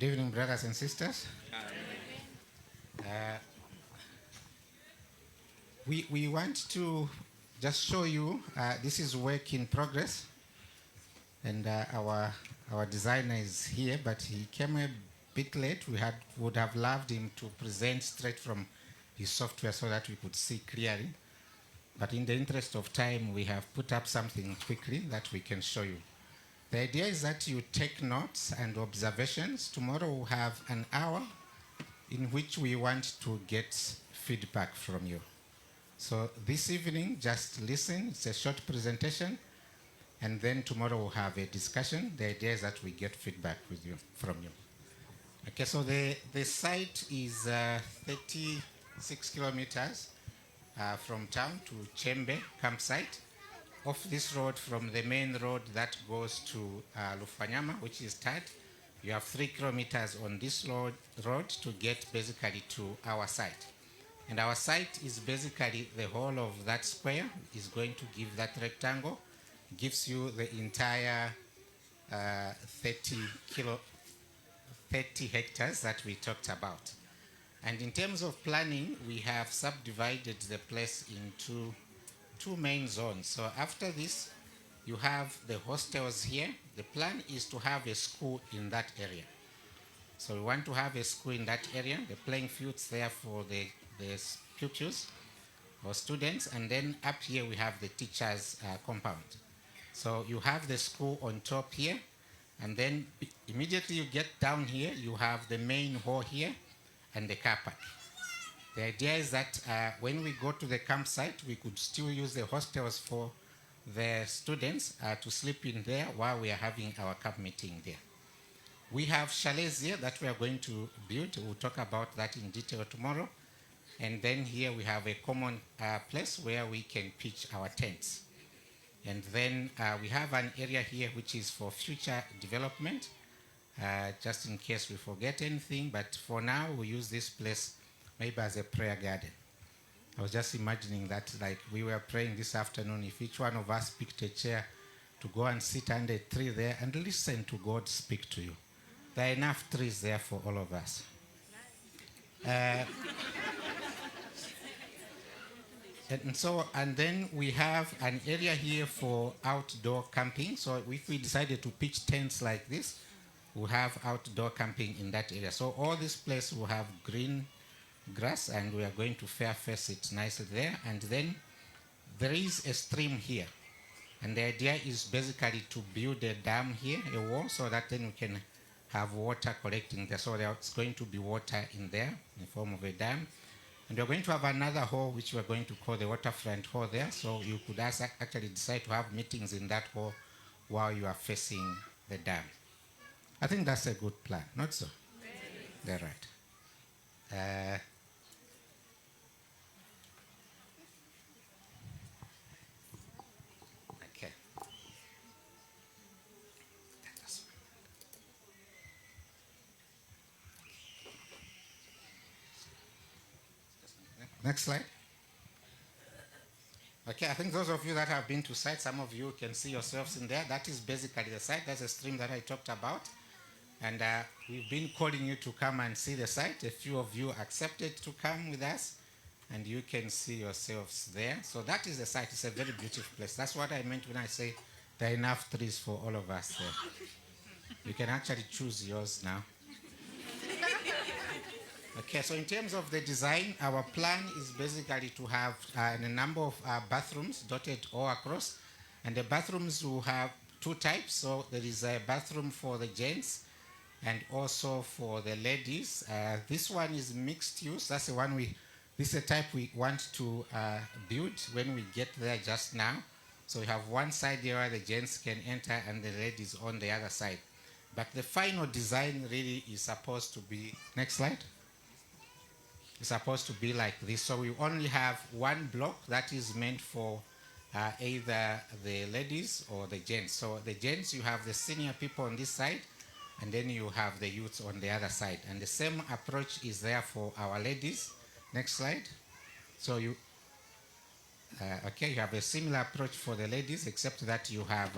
Good evening, brothers and sisters. We want to just show you, this is work in progress, and our designer is here, but he came a bit late. Would have loved him to present straight from his software so that we could see clearly. But in the interest of time, we have put up something quickly that we can show you. The idea is that you take notes and observations. Tomorrow we'll have an hour in which we want to get feedback from you. So this evening, just listen. It's a short presentation. And then tomorrow we'll have a discussion. The idea is that we get feedback from you. Okay, so the site is 36 kilometers from town to Chembe campsite. Off this road, from the main road that goes to Lufanyama, which is third, you have 3 kilometers on this road to get basically to our site. And our site is basically the whole of that square is going to give that rectangle, gives you the entire 30 hectares that we talked about. And in terms of planning, we have subdivided the place into two main zones. So after this, you have the hostels here. The plan is to have a school in that area. So we want to have a school in that area, the playing fields there for the pupils or students, and then up here we have the teachers' compound. So you have the school on top here, and then immediately you get down here, you have the main hall here and the car park. The idea is that when we go to the campsite, we could still use the hostels for the students to sleep in there while we are having our camp meeting there. We have chalets here that we are going to build. We'll talk about that in detail tomorrow. And then here we have a common place where we can pitch our tents. And then we have an area here which is for future development, just in case we forget anything. But for now, we use this place maybe as a prayer garden. I was just imagining that, like we were praying this afternoon, if each one of us picked a chair to go and sit under a tree there and listen to God speak to you. There are enough trees there for all of us. And then we have an area here for outdoor camping. So if we decided to pitch tents like this, we'll have outdoor camping in that area. So all this place will have green grass, and we are going to face it nicely there. And then there is a stream here. And the idea is basically to build a dam here, a wall, so that then we can have water collecting there. So there's going to be water in there in the form of a dam. And we're going to have another hall, which we're going to call the waterfront hall there. So you could actually decide to have meetings in that hall while you are facing the dam. I think that's a good plan, not so? They're right. Okay. Next slide. Okay, I think those of you that have been to site, some of you can see yourselves in there. That is basically the site. That's a stream that I talked about. And we've been calling you to come and see the site. A few of you accepted to come with us, and you can see yourselves there. So that is the site. It's a very beautiful place. That's what I meant when I say there are enough trees for all of us there. You can actually choose yours now. Okay, so in terms of the design, our plan is basically to have a number of bathrooms dotted all across. And the bathrooms will have two types. So there is a bathroom for the gents and also for the ladies. This one is mixed use. That's the one this is the type we want to build when we get there just now. So we have one side here where the gents can enter and the ladies on the other side. But the final design really is supposed to be, next slide. It's supposed to be like this. So we only have one block that is meant for either the ladies or the gents. So the gents, you have the senior people on this side, and then you have the youths on the other side. And the same approach is there for our ladies. Next slide. So you have a similar approach for the ladies, except that you have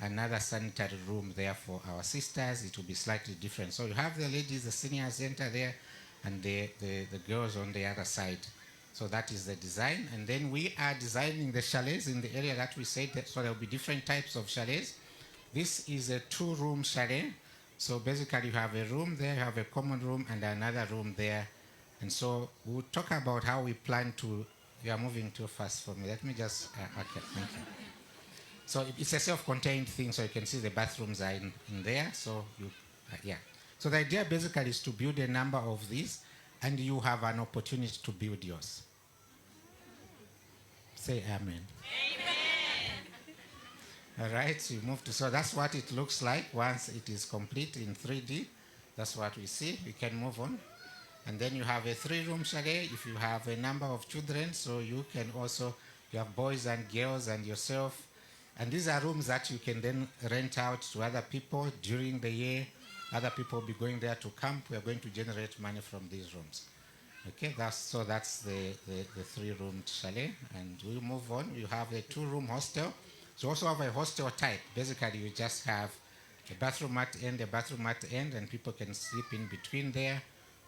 another sanitary room there for our sisters. It will be slightly different. So you have the ladies, the senior center there, and the girls on the other side. So that is the design. And then we are designing the chalets in the area that we said, that, so there will be different types of chalets. This is a 2-room chalet. So basically you have a room there, you have a common room and another room there. And so we'll talk about how we plan to, you are moving too fast for me. Let me just, okay, thank you. So it's a self-contained thing, so you can see the bathrooms are in there. So you, yeah. So the idea basically is to build a number of these, and you have an opportunity to build yours. Say amen. All right, so you move to, so that's what it looks like once it is complete in 3D. That's what we see. We can move on. And then you have a 3-room chalet if you have a number of children, so you can also, you have boys and girls and yourself. And these are rooms that you can then rent out to other people during the year. Other people will be going there to camp. We are going to generate money from these rooms. Okay, that's the 3-room chalet. And we'll move on. You have a 2-room hostel. So also have a hostel type. Basically, you just have a bathroom at the end, a bathroom at the end, and people can sleep in between there.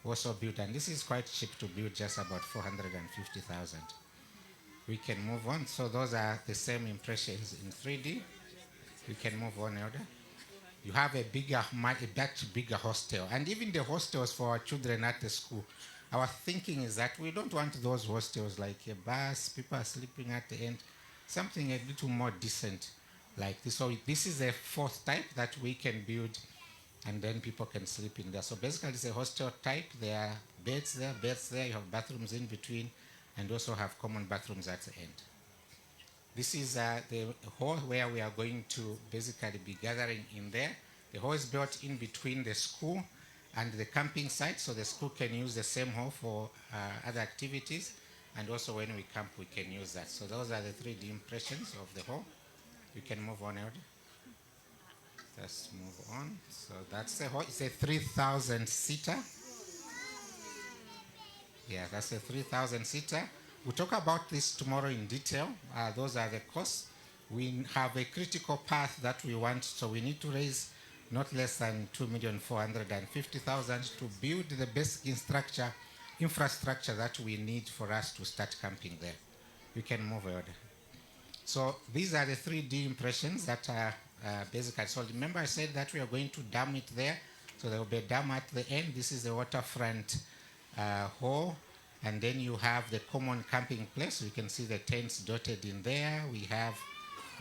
Also built, and this is quite cheap to build, just about 450,000. We can move on. So those are the same impressions in 3D. We can move on, Elder. You have a much bigger hostel, and even the hostels for our children at the school. Our thinking is that we don't want those hostels like a bus, people are sleeping at the end. Something a little more decent like this. So this is a 4th type that we can build, and then people can sleep in there. So basically it's a hostel type. There are beds there, you have bathrooms in between, and also have common bathrooms at the end. This is the hall where we are going to basically be gathering in there. The hall is built in between the school and the camping site, so the school can use the same hall for other activities, and also when we camp we can use that. So those are the 3D impressions of the hall. You can move on, Elder. Let's move on. So that's the hall. It's a 3,000-seater. Yeah, that's a 3,000-seater. We'll talk about this tomorrow in detail. Those are the costs. We have a critical path that we want, so we need to raise not less than 2,450,000 to build the basic infrastructure that we need for us to start camping there. You can move on. So these are the 3D impressions that are basically. So remember I said that we are going to dam it there. So there will be a dam at the end. This is the waterfront hall. And then you have the common camping place. You can see the tents dotted in there. We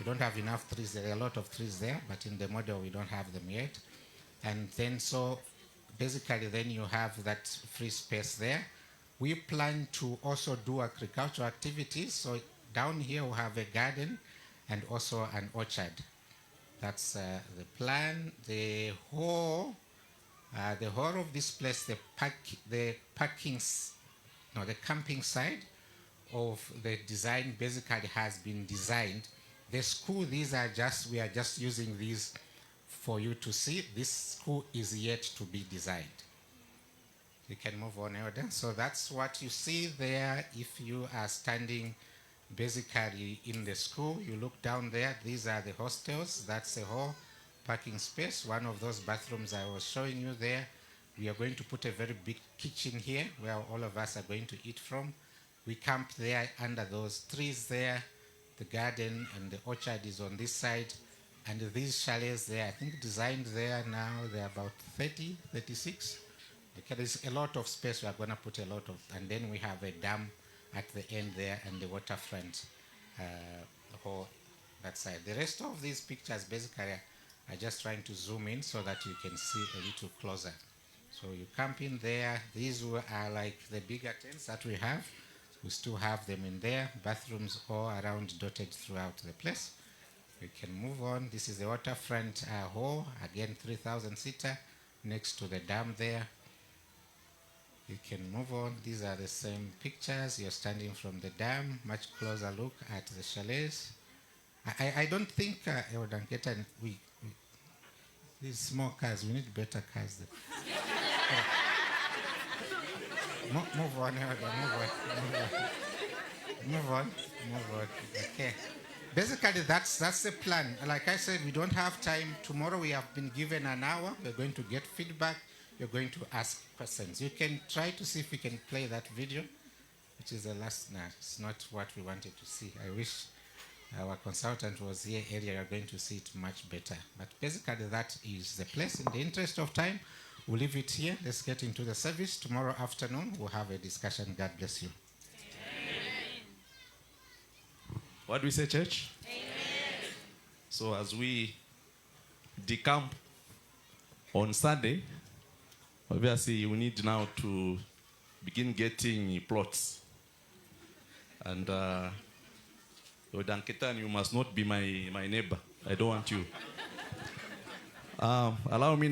don't have enough trees. There are a lot of trees there, but in the model we don't have them yet. And then so basically then you have that free space there. We plan to also do agricultural activities. So down here we have a garden and also an orchard. That's the plan. The whole of this place, the camping side of the design basically has been designed. The school, we are just using these for you to see. This school is yet to be designed. You can move on, Elder. So that's what you see there. If you are standing basically in the school, you look down there. These are the hostels. That's the whole parking space. One of those bathrooms I was showing you there. We are going to put a very big kitchen here where all of us are going to eat from. We camp there under those trees there. The garden and the orchard is on this side. And these chalets there, I think designed there now, they're about 30, 36. Okay, there's a lot of space. We are going to put a lot of, and then we have a dam at the end there and the waterfront whole that side. The rest of these pictures basically are just trying to zoom in so that you can see a little closer. So you camp in there. These are like the bigger tents that we have. We still have them in there. Bathrooms all around dotted throughout the place. We can move on. This is the waterfront hall. Again, 3,000-seater next to the dam there. You can move on. These are the same pictures. You're standing from the dam. Much closer look at the chalets. I don't think these small cars, we need better cars. Move on. Okay. basically, that's the plan. Like I said, we don't have time. Tomorrow we have been given an hour. We're going to get feedback. You're going to ask questions. You can try to see if we can play that video, which is the last. Nah, it's not what we wanted to see. I wish our consultant was here earlier. You're going to see it much better. But basically, that is the place. In the interest of time, we'll leave it here. Let's get into the service. Tomorrow afternoon, we'll have a discussion. God bless you. What do we say, church? Amen. So as we decamp on Sunday, obviously you need now to begin getting plots. And Danketan, you must not be my neighbor. I don't want you. Allow me